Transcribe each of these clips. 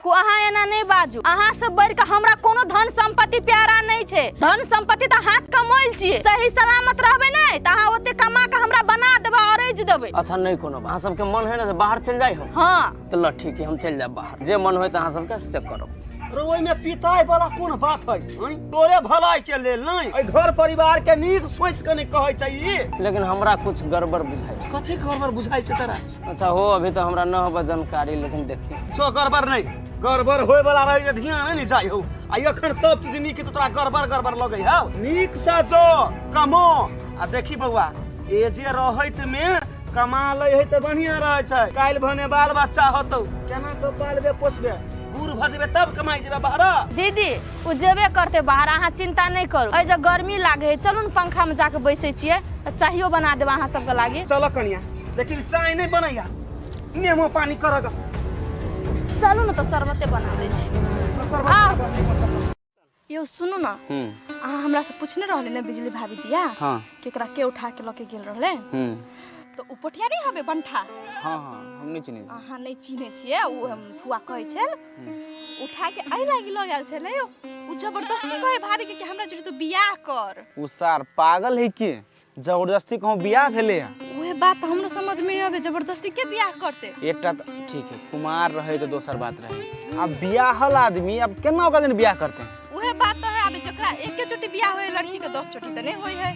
अहाँ एना नहीं बाजू। अहाँ सब बढ़ के हमरा कोनो धन संपत्ति प्यारा नहीं छे। धन संपत्ति त हाथ कमाइल छिए। सही सलामत रहबे नहीं त अहाँ ओते कमा के हमरा बना देबे और इज देबे। अच्छा नहीं कोनो अहाँ सबके मन है ना से बाहर चल जाई हो। हां तो ल ठीक है हम चल जाब बाहर। जे मन होय त अहाँ सबके से करो। अरे ओइ में पिताई वाला कोन बात है? तोरे भलाई के लेल नहीं, ए घर परिवार के नीक सोच के नहीं कहै चाहिए। लेकिन हमरा कुछ गड़बड़ बुझाई। कथि गड़बड़ बुझाई छै तोरा? अच्छा हो अभी तो हमरा न हो जानकारी, लेकिन देखिए छो गड़बड़ नहीं, गड़बड़ होय वाला रही त ध्यान नहीं जाइ हो। आ एखन सब चीज नीक तो तोरा गड़बड़ लगै हौ। नीक सा जो कमो आ देखी बउआ, ए जे रहैत में कमा लै है त बढ़िया रहै छै। काल भने बाल बच्चा होतौ, केना के पालबे पोसबे, बूढ़ भ जेबे तब कमाई जेबे बाहर। दीदी उ जेबे करते बाहर, अहाँ चिंता नहीं करू। ए जे गर्मी लागे चलू न पंखा में जाके बैसे छिए त चाहियो बना देब अहाँ सबके लागी। चलो कनिया, लेकिन चाय नहीं बनैया, नेमो पानी करग। चलू न त शरबते बना दै छी। यो सुनू न, अहाँ हमरा से पूछने रहले ने बिजली भाभी दिया हां केकरा के उठा के लके गेल रहले। तो उ पटिया नहीं हबे बंठा। हां हां हम नहीं चिन्हे छी। अहाँ नहीं चिन्हे छिए, उ हम फुआ कहै छल उठा के आई लागी ल गेल छले। उ जबरदस्ती कहे भाभी के कि हमरा जोड़ी तो बियाह कर। उ सार पागल है के जबरदस्ती कहूं बियाह भेले है। ओहे बात हमरो समझ में नहीं आवे, जबरदस्ती के बियाह करते। एकटा ठीक है कुमार रहे तो दोसर बात रहे, अब बियाहल आदमी अब केना ओकरा दिन बियाह करते हैं। ओहे बात तो है, अब जकरा एके चोटी बियाह होय लड़की के 10 चोटी त नहीं होय है।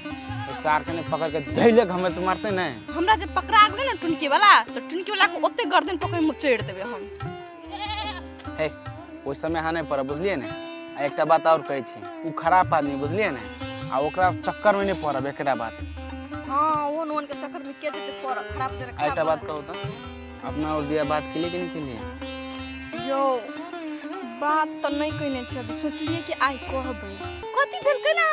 इस सार के ने पकड़ के धैले हमें से मारते नहीं। हमरा जे पकड़ा गेले ना टुनकी वाला, तो टुनकी वाला को ओते गर्दन पकड़ मुड़ चढ़ देबे हम। हे ओइ समय हा नहीं पर बुझलिए ने। आ एकटा बात और कहै छी, उ खराब आदमी बुझलिए ने, आ ओकरा चक्कर में नहीं पड़ब। एकटा बात हां वो नोन के चक्कर में के देते पर खराब जने। एकटा बात कहू त अपना और दिया बात के लिए कि नहीं के लिए? यो बात तो नहीं कहने छै, अब सोचिए कि आई कहबै कथि भेल के ना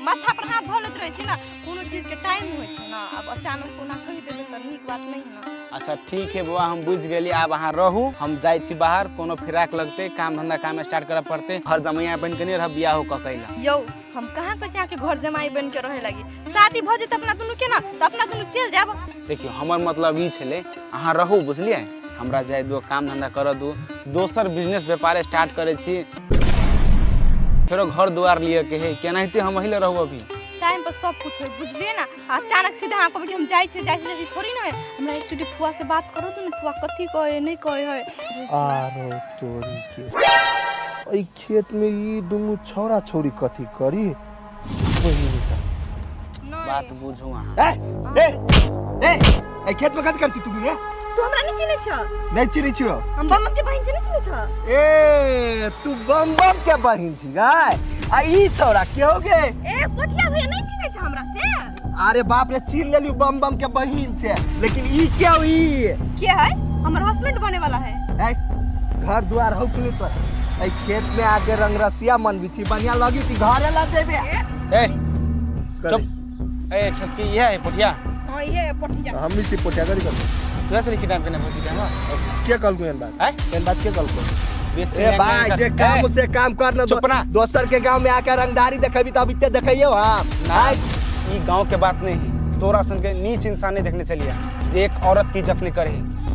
माथा पर हाथ धऽ लेत रहै छै ना, कोनो चीज के टाइम होय छै ना। अब अचानक कोना कहि देबे त नीक बात नहीं है ना। अच्छा ठीक है बुआ हम बुझ गेली, अब अहाँ रहू, हम जाय छी बाहर, कोनो फिराक लगते काम धंधा काम स्टार्ट करे पड़ते। घर जमैया बन के नहीं रह बियाह हो ककैला। यो हम कहां कह जाके घर जमाई बन के रहे लगी, शादी भ जेत अपना दुनु के ना त अपना दुनु चल जाब। देखियो हमर मतलब ई छले अहाँ रहू बुझलिए, हमरा जाय दो काम धंधा कर दू, दोसर बिजनेस व्यापार स्टार्ट करे छी, फेरो घर दुआर लिए के है केनाहिते हम अहिले रहू। अभी टाइम पर सब कुछ होय बुझलिए ना। अचानक सीधा हां कहबे कि हम जाय छै थोड़ी ना है। हमरा एक चोटी फुआ से बात करो तो फुआ कथि कहे नहीं कहे है। आरो तोरी के ई खेत में ई दुनु छौरा छौरी कथि करी बहिनी का बात बुझू अहाँ। ए खेत में कथि करछी तू दुनु? तू हमरा नहीं चिन्हे छ? नहीं चिन्हे छियो? हम बम के बहिन नहीं चिन्हे छ? ए तू बम के बहिन छी गाय? आ ई छौरा के हो गे? ए पोठिया भैया नहीं चिन्हे छ हमरा से? अरे बाप रे चिन्ह लेली बम के बहिन छे, लेकिन ई के हो? ई के है? हमर हस्बैंड बने वाला है। ए घर दुआर हो कुल तो ए खेत में आके रंगरसिया मन बिछी बढ़िया लगी ती घरे ला जेबे। ए चुप। ए ठसकी ये है पोठिया। हां ये पोठिया। हम इसी पोठिया करी कर तू ऐसे लिखी टाइम पे ना बोल दिया ना। के कल को एन बात है एन बात के कल को? बेसी ए भाई जे काम से काम कर ना, चुप ना। दोसर के गांव में आके रंगदारी देखेबी त अभी ते देखइयो। हां ना ई गांव के बात नहीं है, तोरा सन के नीच इंसान नहीं देखने चलिया जे एक औरत की इज्जत नहीं करे,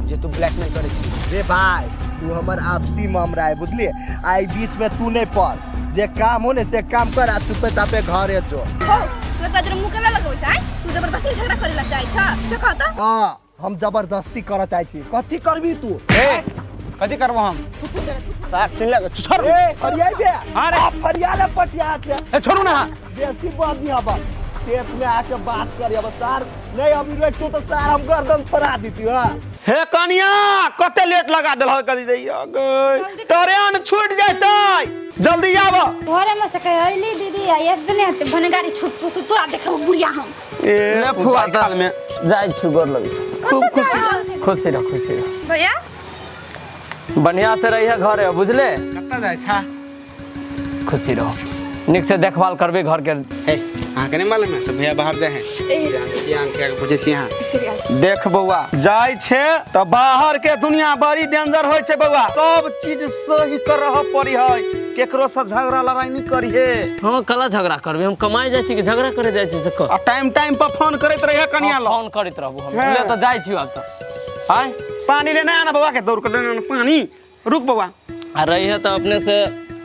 जे तू ब्लैकमेल करे छी। रे भाई तू हमर आपसी मामला है बुझलिए, आई बीच में तू नहीं पड़। जे काम हो ने से काम कर, आ चुपे तापे घरे जो। हो तू एकरा जरे मुंह केना लगबै छै? तू जबरदस्ती झगड़ा करे ला चाहै छ? देखो त हां हम जबरदस्ती कर चाहै छी। कथि करबी तू? ए कथि करबो हम? साथ चिल्ला छोड़। ए फरियाई बे। अरे फरियाले पटिया छे। ए छोड़ू ना। बेसी बाजी हबा खेत में आके बात कर। अब सार नहीं अभी रोक तो सार हम गर्दन थोड़ा दीती। हां हे कनिया कते लेट लगा देल हो कदी दैया गई, ट्रेन छूट जातै, जल्दी आब। घरे में से कह अइली दीदी एक दिन भने गाड़ी छूट तो तोरा देखब बुढ़िया हम। ए फुआ ताल में जाय छु गोर लगी। खूब खुशी खुशी रह भैया। बढ़िया से रहिए घरे बुझले। कत्ता जाय छा? खुशी रहो, निक से देखभाल करबे घर के। हे अहाँ के नहीं मालूम है सब भैया बाहर जाए हैं जान के पूछे छी। हां देख बउआ जाय छे त बाहर के दुनिया बड़ी डेंजर होय छे बउआ, सब चीज सही करह पड़ी है, केकरो से झगड़ा लड़ाई नहीं करिए। हां कला झगड़ा करबे, हम कमाई जाय छी कि झगड़ा करे जाय छी से आ टाइम पर फोन करत रहिए कनिया लो। फोन करत रहबो हम ले तो जाय छी। अब तो आय पानी लेना है ना बउआ के, दौड़ कर लेना पानी रुक बउआ आ रही है तो अपने से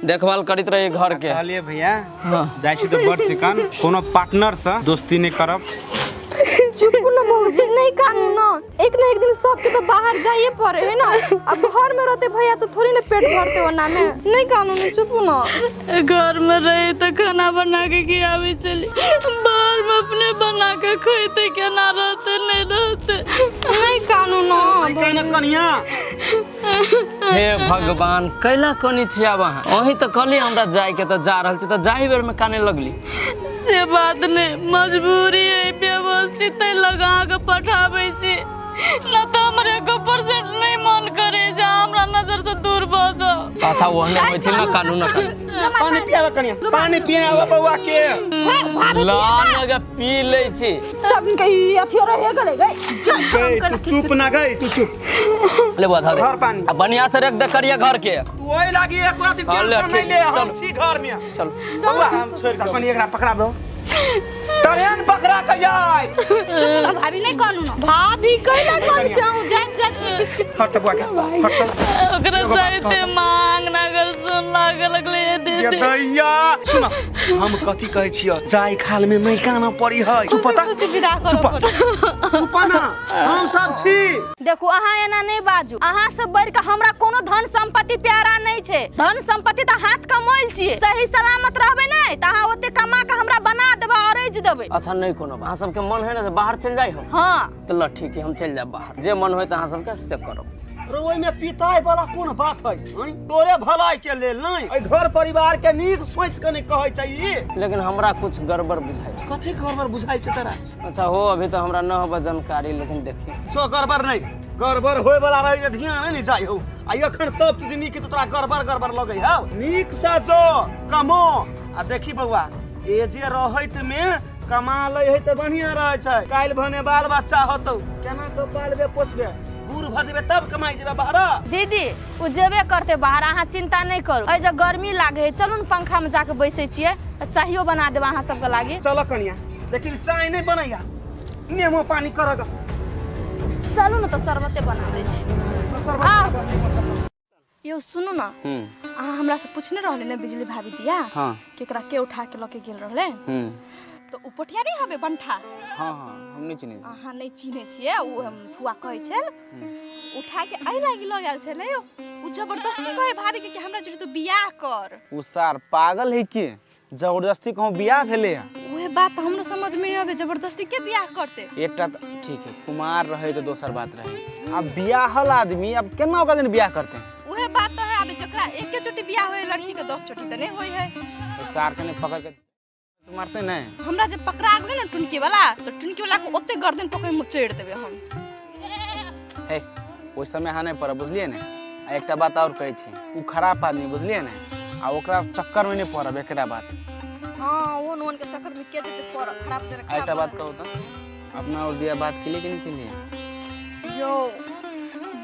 देखभाल करित रही घर के। कहलिए भैया हाँ। जाइ छी तो बड़ चिकन कोनो पार्टनर से दोस्ती नहीं करब। चुप ना भौजी, नहीं कानू ना, एक दिन सबके तो बाहर जाइए पड़े है ना। अब घर में रहते भैया तो थोड़ी ना पेट भरते हो ना में। नहीं कानू ना, चुप ना। घर में रहे तो खाना बना के खियावे चली, बाहर में अपने बना के खाते क्या ना रहते नहीं रहते। नहीं कानू ना कहना कनिया हे भगवान कैला कोनी छिया वहाँ वही तो कहली हमरा जाए के तो जा रहल छी तो जाही बेर में काने लगली। से बात नहीं, मजबूरी है, व्यवस्थित लगा के पठावे छी, ना तो हमरे 1% नहीं मन करे जा हमरा नजर से दूर भ जाओ। अच्छा वो नहीं होय छै ना कानून ना पानी पियावा कनिया, पानी पियावा बउआ के लान लगा पी ले छी। सब कहीं अथी रहे गले गए। गई तू चुप ना गई, तू चुप ले बता दे घर पानी अब बढ़िया से रख दे करिया घर के। तू ओए लागी एक रात ले, टेंशन नहीं ले, हम चल। छी घर में। चल बउआ हम छोड़ के कनिया एकरा पकड़ा दो, ट्रेन पकड़ा के जाए। भाभी नहीं कानू ना। भाभी कैला कौन जाऊं, जात में किच किच हट बुआ के हट। ओकरा जाइते मांग ना कर सुन लागे लगले दे ये दे। दैया सुन, हम कथी कहै छियै, जाय खाल में नहीं काना पड़ी है। तू पता विदा करो। चुप ना, हम सब छी। देखो अहाँ एना नहीं बाजू, अहाँ सब बढ़ के हमरा कोनो धन संपत्ति प्यारा नहीं छे। धन संपत्ति तो हाथ कमाइल छिए, सही सलामत रहबे नहीं त अहाँ ओते कमा के हमरा बना देबे और इज देबे। अच्छा नहीं कोनो अहाँ सबके मन है ना बाहर चल जाई हो। हां तो ल ठीक है हम चल जाब बाहर, जे मन होय त अहाँ सबके से करो। रोई में पिताई वाला कोन बात है? तोरे भलाई के लेल नहीं, ए घर परिवार के नीक सोच के नहीं कहै चाहिए। लेकिन हमरा कुछ गड़बड़ बुझाई। कथी गड़बड़ बुझाई छै तोरा? अच्छा हो अभी तो हमरा न होबा जानकारी, लेकिन देखिए छो गड़बड़ नहीं, गड़बड़ होय वाला रही त ध्यान नहीं जाइ हो। आ एखन सब चीज नीक तो तोरा गड़बड़ लगै है। नीक से जो कमो आ देखी बउआ, ए जे रहैत में कमा लै है त बढ़िया रहै छै। काल भने बाल बच्चा होतौ, केना के पालबे पोसबे, बूढ़ भ जेबे तब कमाई जेबे बाहर। दीदी उ जेबे करते बाहर, अहाँ चिंता नहीं करू। ए जे गर्मी लागे, चलू न पंखा में जाके बैसे छिए, चाहियो बना देब अहाँ सबके लागे। चलो कनिया, लेकिन चाय नहीं बनैया, नेमो पानी करग। चलू न तो शरबते बना दे छी। यो सुनो ना, अहाँ हमरा से पूछने रहले ना बिजली भाभी दिया हां केकरा के उठा के लके गेल रहले, तो उ पटिया नहीं हबे बंठा। हाँ हाँ हम नहीं चिन्हे छी। अहाँ नहीं चिन्हे छिए, उ हम फुआ कहै छल उठा के आई लागी ल गेल छले यो। उ जबरदस्ती कहे भाभी के कि हमरा जोड़ी तो बियाह कर। उ सार पागल है के जबरदस्ती कहूँ बियाह भेले है। ओहे बात हमरो समझ में नहीं आवे, जबरदस्ती के बियाह करते। एकटा ठीक है, कुमार रहे तो दोसर बात रहे, अब बियाहल आदमी अब केना ओकरा दिन बियाह करते हैं? ओहे बात तो है, अबे जकरा एके चोटी बियाह होए लड़की के 10 चोटी तो नहीं होई है। तो सार के पकड़ के मारते नहीं। हमरा जे पकड़ा गेल ना टुनकी वाला, तो टुनकी वाला को ओते गर्दन पकड़ में चढ़ देबे हम। हे ओइ समय हाँ नहीं पड़ा, बुझलिए ने। आ एकटा बात और कहै छी, उ खराब आदमी बुझलिए ने, आ ओकरा चक्कर में नहीं पड़ब। एकटा बात हां वो नोन के चक्कर में के देते पर खराब जरा। एकटा बात कहू तो, अपना और दिया बात के लिए कि नहीं के लिए? यो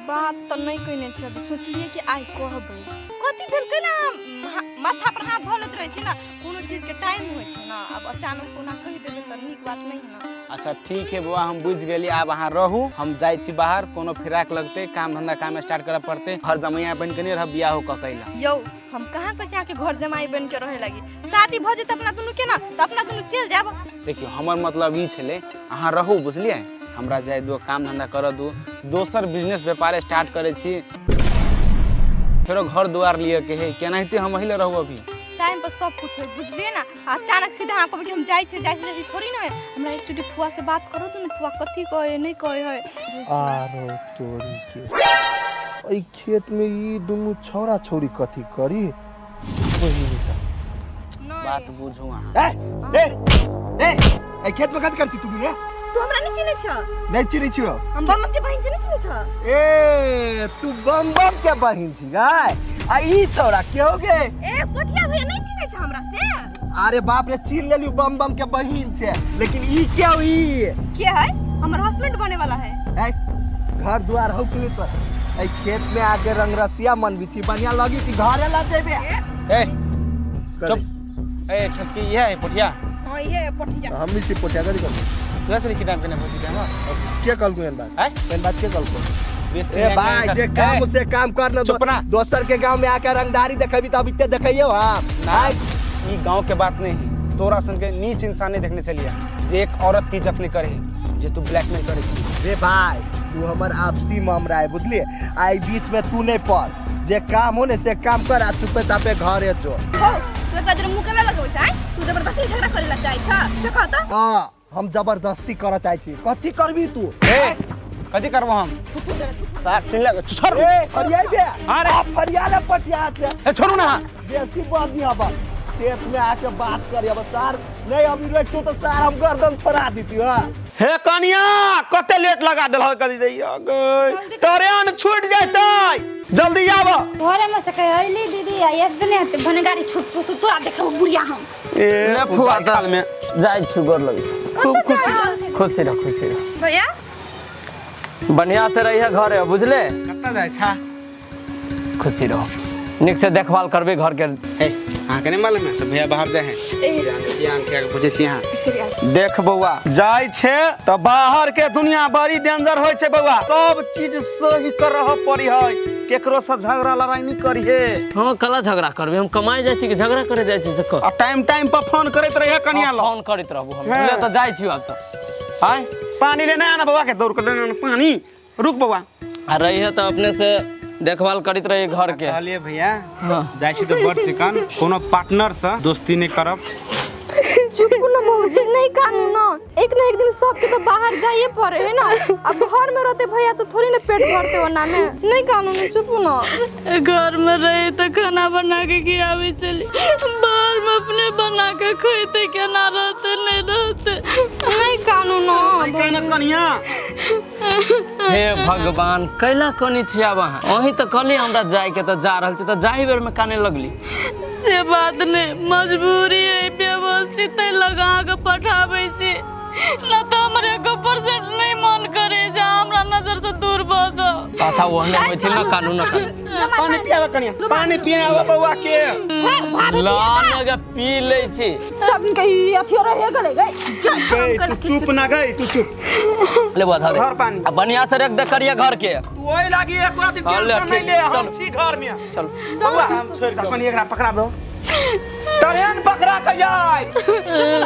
बात तो नहीं कहने छी, अभी सोचलिए कि आई कहबै। कथि भेल के ना माथा पर हाथ धलत रहे छी ना, कोनो चीज के टाइम होय छै ना, अब अचानक कोना कहि देबे त नीक बात नहीं है ना। अच्छा ठीक है बुआ, हम बुझ गेली। अब अहाँ रहू, हम जाइ छी बाहर, कोनो फिराक लगते, काम धंधा काम स्टार्ट करे पड़ते। हर जमैया बन के नहीं रह, बियाह हो कैला। यो हम कहाँ के जाके घर जमाई बन के रहे लगी, शादी भ जेत अपना दुनु के ना, त अपना दुनु चल जाब। देखियो हमर मतलब ई छले, अहाँ रहू बुझलिए, हमरा जाय दो काम धंधा कर दू, दोसर बिजनेस व्यापार स्टार्ट करे छी, फेरो घर दुआर लिए के है, केनाहिते हम अहिले रहू। अभी टाइम पर सब कुछ है, बुझलिए ना। अचानक सीधा हाँ कहबे कि हम जाई छे थोड़ी ना है। हमरा एक चोटी फुआ से बात करो तो ना, फुआ कथी कहे नहीं कहे है। आरो तोरी के ए खेत में ई दुनु छौरा छौरी कथी करी बहिनीटा? बात बुझू अहाँ। ए खेत में कथी करछी तू रे? तू हमरा नहीं चिन्हे छ? नहीं चिन्है छियो? हम बम के बहिन से नहीं चिन्हे छ? ए तू बम के बहिन छी गाय? आ ई छौरा के हो गे? ए पोठिया भैया नहीं चिन्हे छ हमरा से? अरे बाप रे, चिन्ह लेली बम के बहिन से, लेकिन ई क्या हुई? के है? हमर हस्बैंड बने वाला है। ए घर द्वार हो के तो ए खेत में आके रंगरसिया मन बिछी बढ़िया लगी कि घरे ला जेबे। ए चुप। ए ठसकी ये है पोठिया। हां ये पोठिया। हम भी पोठिया करी कर। तुझे चली की टाइम के ना बोलती है हम। के कल को एन बात? हैं? एन बात के कल को? बेसी ए भाई जे काम से काम कर ना चुप ना। दोसर के गांव में आकर रंगदारी देखेबी तब इत्ते देखइयो हां ना ई गांव के बात नहीं है। तोरा सन के नीच इंसान नहीं देखने चलिए जे एक औरत की इज्जत नहीं करे जे तू ब्लैकमेल करे छी। रे भाई तू हमर आपसी मामला है बुझलिए आई बीच में तू नहीं पड़ जे काम हो ने से काम कर आ चुपे तापे घरे जो हो तू एकरा जरे मुंह केना लगबै छै तू जबरदस्ती झगड़ा करे ला चाहै छ से कहत हां हम जबरदस्ती कर चाहै छी कथि करबी तू ए कथी करबो हम साथ चिल्ला छोड़ ए फरियाई बे अरे फरियाले पटिया से ए छोड़ू ना बेसी बात नहीं हबा खेत में आके बात करिए अब सर नहीं अभी रोक तो सर हम गर्दन फरा दीती हां हे कनिया कते लेट लगा देल हो कदी दैया गई ट्रेन छूट जैतै जल्दी आब घरे में से कह अइली दीदी एक दिन आते भने गाड़ी छूट तो तोरा देखब बुढ़िया हम ए ले फुआ काल में जाय छु गोर लगी खूब खुशी खुशी रह भैया बढ़िया से रहिए घरे बुझले कत्ता जाय छा खुशी रहो निक से देखभाल करबे घर के। ए हां के नहीं मालूम है सब भैया बाहर जाए हैं जान के पूछे छी हां देख बौआ जाय छे त बाहर के दुनिया बड़ी डेंजर होय छे बौआ सब चीज सही करह पड़ी है केकरो से झगड़ा लड़ाई नहीं करिए हां कला झगड़ा करबे हम कमाई जाय छी कि झगड़ा करे जाय छी से कर आ टाइम पर फोन करैत रहिए कनिया लो फोन करैत रहबो हम ले तो जाय छी अब तो हाय पानी लेने आना बौआ के दौड़ कर लेना पानी रुक बौआ आ रहिए तो अपने से देखभाल करित रहिए घर के। कहलिए भैया हां जाय छी तो बड़ चिकन कोनो पार्टनर से दोस्ती नहीं करब। चुप न मौजी नहीं कानू ना एक दिन सबके तो बाहर जाइए पड़े है ना अब घर में रहते भैया तो थोड़ी ना पेट भरते हो ना में नहीं कानू ना चुप ना घर में रहे तो खाना बना के खियावे चली बाहर में अपने बना के खोते क्या ना रहते नहीं रहते नहीं कानू ना कहना कनिया हे भगवान कैला कोनी छिया वहां वही तो कली हमरा जाय के तो जा रहल छी तो जाही बेर में काने लगली से बात नहीं मजबूरी है व्यवस्थित लगा के पठावे छी ना तो हमरे 1% नहीं मन करे जा हमरा नजर से दूर भ जाओ। अच्छा वो नहीं होय छै ना कानून पानी पियावा कनिया पानी पियावा बौआ के लान लगा पी ले छी सब कही अथियो रहे गले गई तू चुप ना गई तू चुप ले बता दे घर पानी अब बढ़िया से रख दे करिया घर के तू ओए लागी एक बात हाँ, ले, टेंशन नहीं ले हम चल। छी घर में चल बौआ हम छोड़ अपन एकरा पकड़ा दो ट्रेन पकड़ा के जाय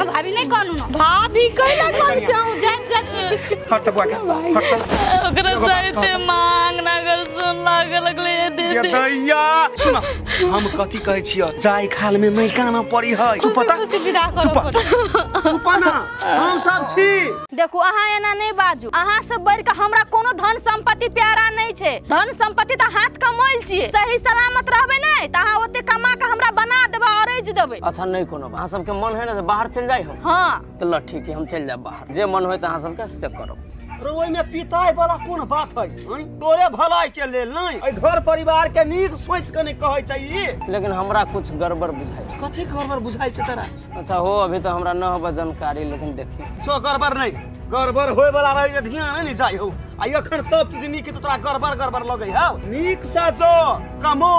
भाभी नहीं कानू ना भाभी कैला कर जाऊं जात किच किच हट बुआ के हट ओकरा जाइते मांग ना कर सुन लागे लगले दे ये दे दैया सुन हम कथी कहै छियै जाय खाल में नहीं काना पड़ी है चुप पता विदा करो चुप ना हम सब छी देखो अहाँ एना नहीं बाजू अहाँ से बढ़ के हमरा कोनो धन संपत्ति प्यारा नहीं छे धन संपत्ति तो हाथ कमाइल छिए सही सलामत रहबे नहीं त अहाँ ओते कमा के हमरा बना देबे अरेज देबे। अच्छा नहीं कोनो अहाँ सबके मन है ना बाहर चल जाई हो हां तो ल ठीक है हम चल जाब बाहर जे मन होय त अहाँ सबके से करो रोई में पिताई वाला कोन बात है तोरे भलाई के लेल नहीं ए घर परिवार के नीक सोच के नहीं कहै चाहिए लेकिन हमरा कुछ गड़बड़ बुझाई कथी गड़बड़ बुझाई छै तोरा अच्छा हो अभी तो हमरा न होबा जानकारी लेकिन देखी छो गड़बड़ नहीं गड़बड़ होय वाला रही त ध्यान नहीं जाई हो आ एखन सब चीज नीक तो तोरा गड़बड़ लगै है नीक से जो कमो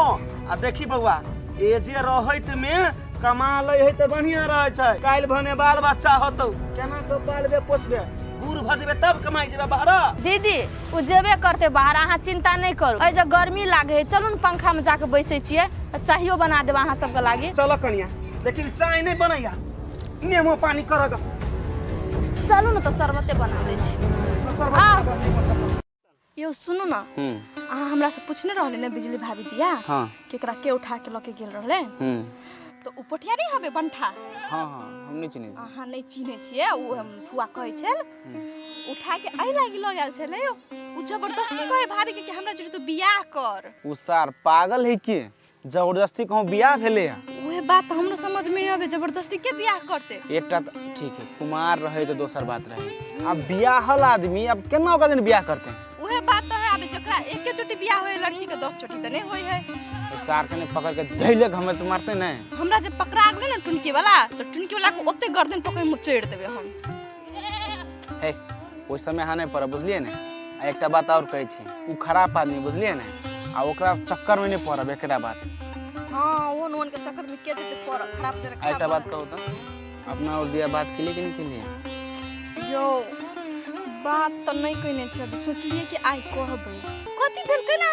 आ देखी बौआ ए जे रहैत में कमा लै है त बढ़िया रहै छै काल भने बाल बच्चा होतौ केना के पालबे पोसबे बूढ़ भ जेबे तब कमाई जेबे बाहर दीदी उ जेबे करते बाहर अहाँ चिंता नहीं करू ए जे गर्मी लागे चलू न पंखा में जाके बैसे छिए चाहियो बना देब अहाँ सबके लागी चलो कनिया लेकिन चाय नहीं बनैया नेमो पानी करग चलू न तो शरबते बना दै छी यो सुनु ना अहाँ हमरा से पूछने रहले ने बिजली भाभी दिया हां केकरा के उठा के लके गेल रहले तो उपटिया नहीं हबे बंठा हां हां हम नहीं चिन्है छी अहाँ नहीं चिन्हे छिए उ फुआ कहै छल उठा के आई लागी ल गेल छले उ जबरदस्ती कहे भाभी के हमरा जरूर तो बियाह कर उ सार पागल है के जबरदस्ती कहूं बियाह भेले ओहे बात हमरो समझ में नहीं आवे जबरदस्ती के बियाह करते एकटा ठीक है कुमार रहे तो दोसर बात रहे अब बियाहल आदमी अब केना ओकरा दिन बियाह करते हैं ओहे बात तो है अबे जकरा एके चोटी बियाह होए लड़की के 10 चोटी त नहीं होई है सार कने पकड़ के धैले हमें से मारते नहीं हमरा जे पकड़ा गेले ना टुनकी वाला तो टुनकी वाला को ओते गर्दन पकड़ मुंह चेड़ देबे हम हे ओइ समय हाने पर बुझलिए ने आ एकटा बात और कहै छी उ खराब आदमी बुझलिए ने आ ओकरा चक्कर में नहीं पड़ब एकटा बात हां ओन के चक्कर में के देते पर खराब जरा खराब एकटा बात कहू तो अपना और दिया बात के लिए कि नहीं के लिए यो बात तो नहीं कहने छी अभी सोचलिए कि आई कहबै कथी भेल कैला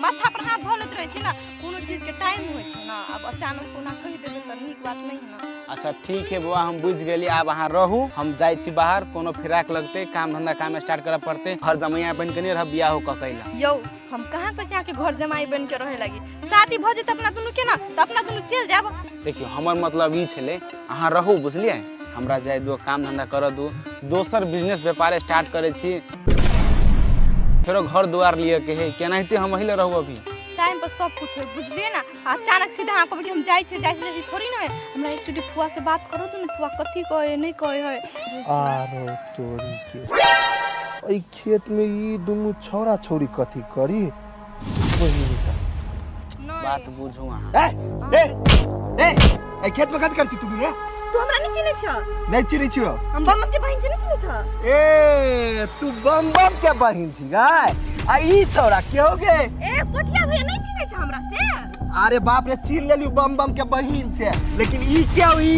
माथा पर हाथ धऽ लैत रहै छी ना कोनो चीज के टाइम होइ छै ना अब अचानक कोना कहि देबै त नीक बात नहीं है ना। अच्छा ठीक है बउआ हम बुझ गेली आब अहाँ रहू हम जाइ छी बाहर कोनो फिराक लगते काम धंधा काम स्टार्ट करऽ पड़ते घर जमैया बन के नहीं रह बियाह हो कैला। यौ हम कहाँ कह जाके घर जमाई बन के रहे लगी शादी भ जेत अपना दुनू के ना त अपना दुनू चल जाब। देखियो हमर मतलब ई छले अहाँ रहू बुझलिए हमरा जाय दो काम धंधा कर दू दोसर बिजनेस व्यापार स्टार्ट करे छी फेरो घर दुआर लिए के है केनाहिते हम अहिले रहू अभी टाइम पर सब कुछ हो बुझलिए ना अचानक सीधा अहाँ कहबै कि हम जाई छै थोड़ी ना है हमरा एक चुटी फुआ से बात करो तो ना फुआ कथी कहे नहीं कहे है आरो तोरी के ई खेत में ई दुनु छौरा छौरी कथी करी बहिनी का बात बुझू अहाँ ए खेत में कथी करछी तू दुनिया तू हमरा नहीं चिन्है छ नहीं चिन्है छियो हम बम के बहिन छै नहीं चिन्है छ ए तू बम के बहिन छी गाय आ ई छौरा के हो गे ए पोठिया भैया नहीं चिन्है छ हमरा से। अरे बाप रे चिन्ह लेली बम के बहिन छे लेकिन ई क्या हुई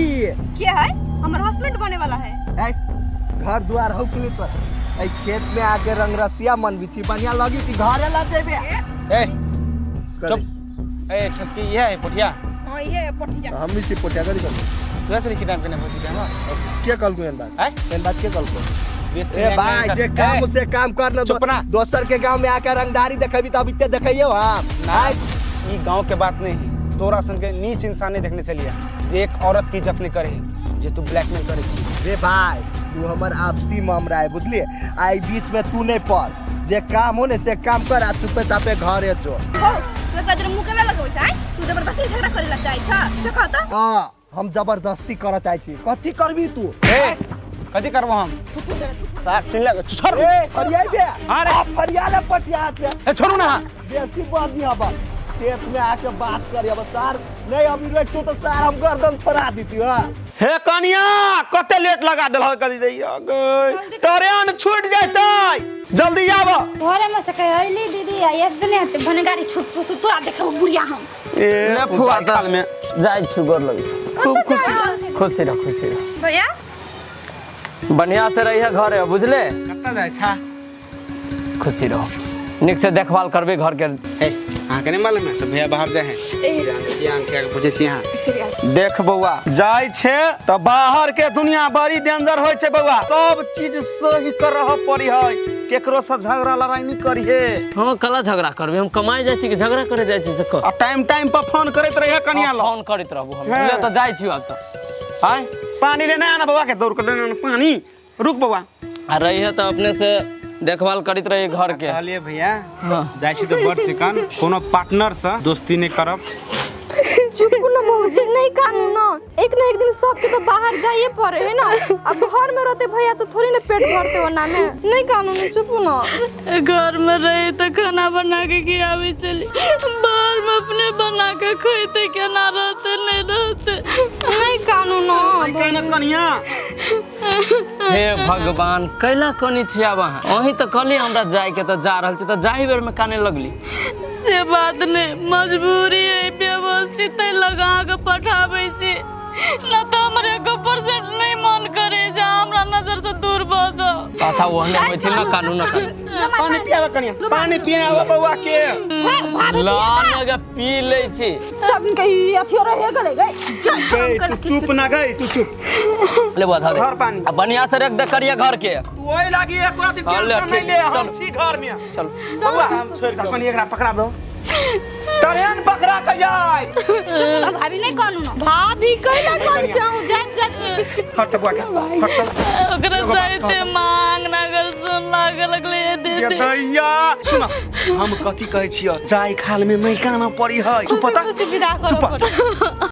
के है हमर हस्बैंड बने वाला है। ए घर द्वार हो कुली तो ए खेत में आके रंगरसिया मन बिछी बढ़िया लगी कि घरे ला जेबे ए चुप ए ठसकी ये है पोठिया हां ये पोठिया हम भी से पोठिया करी कर तू ऐसे लिखी टाइम पे नहीं पहुंची हम के कल को एन बात के कल को ए भाई जे काम से काम कर ना चुप ना दोसर के गांव में आकर रंगदारी देखबी तब इत्ते देखइयो हम ना ये गांव के बात नहीं तोरा सन के नीच इंसान नहीं देखने चलिए जे एक औरत की इज्जत नहीं करे जे तू ब्लैकमेल करे रे भाई तू हमर आपसी मामला है बुझलिए आई बीच में तू नहीं पड़ जे काम हो ने से काम कर आ चुपे तापे घरे जो हो तू एकरा मुंह के ना लगबै छै तू जबरदस्ती झगड़ा करे ला चाहि छ देखा त हां हम जबरदस्ती करऽ चाहै छी कथी करबी तू ए कथी करबो हम साफ चिल्ला छोड़ ए फरियाई बे अरे फरियाले पटिया से ए छोड़ू ना बेसी बात नहीं अब खेत में आके बात करिए अब सर नहीं अभी रखतो तो सर हम गर्दन फरा देती हां हे कनिया कते लेट लगा देल हो कदी दैया गई ट्रेन छूट जैतै जल्दी आब घरे में से कहली दीदी एक दिन आते भने गाड़ी छूट तो तोरा देखौ बुढ़िया हम ए ले फुआ काल में जाय छु गोर लगी खूब खुशी खुशी रह भैया बढ़िया से रहिए घरे बुझले कत्ता जाय छा खुशी रहो निक से देखभाल करबे घर के। ए हां कने मालूम है सब भैया बाहर जाए हैं जान के पूछे छी हां देख बौआ जाय छे त बाहर के दुनिया बड़ी डेंजर होय छे बौआ सब चीज सही करह पड़ी है केकरो से झगड़ा लड़ाई नहीं करिए हां कला झगड़ा करबे हम कमाई जाय छी कि झगड़ा करे जाय छी से कर आ टाइम पर फोन करैत रहिए कनिया लो फोन करैत रहबो हम ले त जाय छी अब त हाय पानी लेने आना बौआ के दौड़ के लेने आना पानी रुक बौआ आ रहिए त अपने से देखभाल करित रहिए घर के। कहलिए भैया हां जाय छी तो बड़ चिकन कोनो पार्टनर से दोस्ती नहीं करब चुप न मौजी नहीं कानू ना एक दिन सबके तो बाहर जाइए पड़े है ना अब घर में रहते भैया तो थोड़ी ना पेट भरते हो ना में नहीं कानू नहीं चुप ना घर में रहे तो खाना बना के खियावे चली बाहर में अपने बना के खाते क्या ना रहते नहीं रहते नहीं कानू ना कहना कनिया हे भगवान कैला कनी छी अब अहाँ अही त कली हमरा जाय के त जा रहल छी त जाही बेर में काने लगली से बात नहीं मजबूरी है व्यवस्थित लगा के पठावे छी ना तो हमरे 1% नहीं मन करे जा हमरा नजर से दूर भ जाओ। अच्छा वो हने होय छी ना कानून ना पानी पियावा कनिया पानी पियावा बौआ के ला लगा पी ले छी सब के अथियो रहे गेले गई तू चुप ना गई तू चुप ले बता दे घर पानी अब बढ़िया से रख दे करिया घर के तू ओई लागी एक बात टेंशन नहीं ले हम छी घर में चल बौआ हम छोड़ के कनिया एकरा पकड़ा दो ट्रेन पकड़ा के जाय भाभी नहीं कानू ना भाभी कैला कौन चाहूं जात किच किच हट बुआ के हट ओकरा जाइते मांग ना कर सुन लागे लगले दे ये दैया सुन हम कथी कहै छियै जाय खाल में नहीं काना पड़ी है चुप पता विदा करो चुप